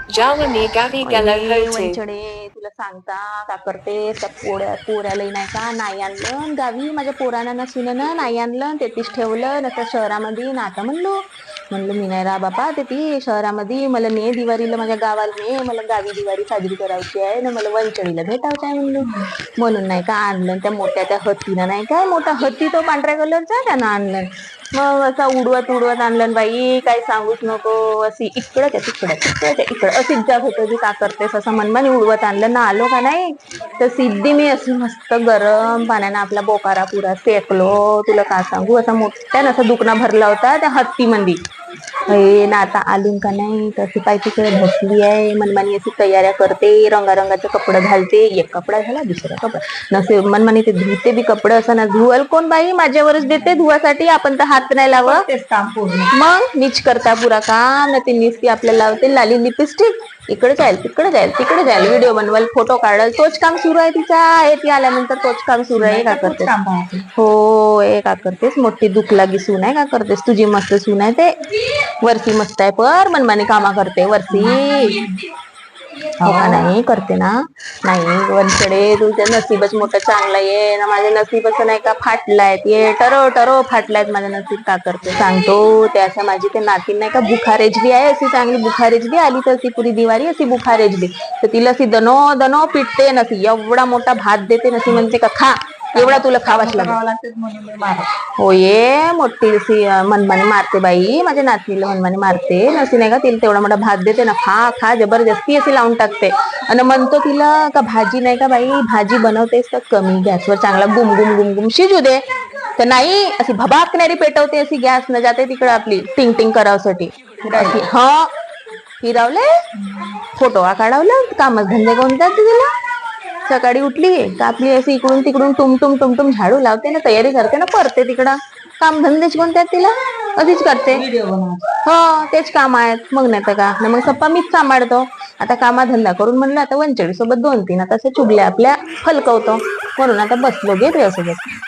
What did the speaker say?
Germany gavi gala hotu. वंचडे तुला सांगता का करते त्या पोऱ्याला नाही का नाही आणलं गावी माझ्या पोरांना नसून ना नाही आणलं तेच ठेवलं नसतं शहरामध्ये ना आता म्हणलं मी नाही रा बापा ते ती शहरामध्ये मला ने दिवाळीला माझ्या गावाला ने मला गावी दिवाळी साजरी करायची आहे ना मला वंचडीला भेटायचं आहे म्हणून नाही का आणलं त्या मोठ्या त्या हत्तीनं नाही काय मोठा हत्ती तो पांढऱ्या कलरचा त्यानं आणलं मग असा उडवत आणलं बाई काही सांगूच नको अशी इकडच्या इकडं अशीच जात होतं ती का करतेस असं मनमानी उडवत आणलं ना आलो का नाही तर सिद्धी मी अशी मस्त गरम पाण्यानं आपला बोकारा पुरा सेकलो तुला का सांगू असा मोठ्यानं असा दुखणं भरला होता त्या हत्ती मंदी ना आता आलून का नाही तर ती पाय तिकडे बसली आहे मनमानी अशी तयाऱ्या करते रंगारंगाचे कपडे घालते एक कपडा झाला दुसरा कपडा नसे मनमानी ते धुते बी कपडे असं ना धुवल कोण बाई माझ्यावरच देते धुवासाठी आपण तर हात नाही लावत मग नीच करता पुरा काम ना ती नीच ती आपल्याला लावते लाली लिपस्टिक इकडे जाईल तिकडे जाईल व्हिडिओ बनवाल फोटो काढाल तोच काम सुरू आहे तिचा आहे ती आल्यानंतर तोच काम सुरू आहे का करते हो हे का करतेस मोठी दुख लागी सून आहे का करतेस तुझी मस्त सून आहे ते वरती मस्त आहे पर मनमानी कामा करते वरती हो का नाही करते ना नाही वंचडे तुझं नसीबच मोठं चांगलं आहे ना माझं नसीबच नाही का फाटलाय ते टरो फाटलायत माझं नसीब का करते सांगतो ते असं माझी ते नातीन नाही का बुखारेजली आहे अशी चांगली बुखारेजली आली तर ती पुरी दिवाळी अशी बुखारेजली तर तिला अशी दनो पिटते नसी एवढा मोठा भात देते नसी म्हणते का खा एवढा तुला खावाच लागेल हो ये मोठी अशी मनमानी मारते बाई माझ्या नातीला मनमानी मारते नसी नाही का तिला तेवढा मोठा भात देते ना खा जबरदस्ती अशी लावून टाकते आणि म्हणतो तिला का भाजी नाही का बाई भाजी बनवतेस तर कमी गॅसवर चांगला गुम शिजू दे तर नाही अशी भबाकणारी पेटवते अशी गॅस न जाते तिकडे आपली टिंग करावसाठी हा फिरवले फोटो काढवलं कामच धंदे कोणतात तिला सकाळी उठली का आपली अशी इकडून तिकडून टुमटुम झाडू लावते ना तयारी करते ना परते तिकडं काम धंदेच कोणत्यात तिला अशीच करते हो तेच काम आहेत मग नाही तर का मग सप्पा मीच सांभाळतो आता कामाधंदा करून म्हणलं आता वंचडी सोबत 2-3 आता असे चुगल्या आपल्या फलकवतो म्हणून आता बसलो गे तुझ्यासोबत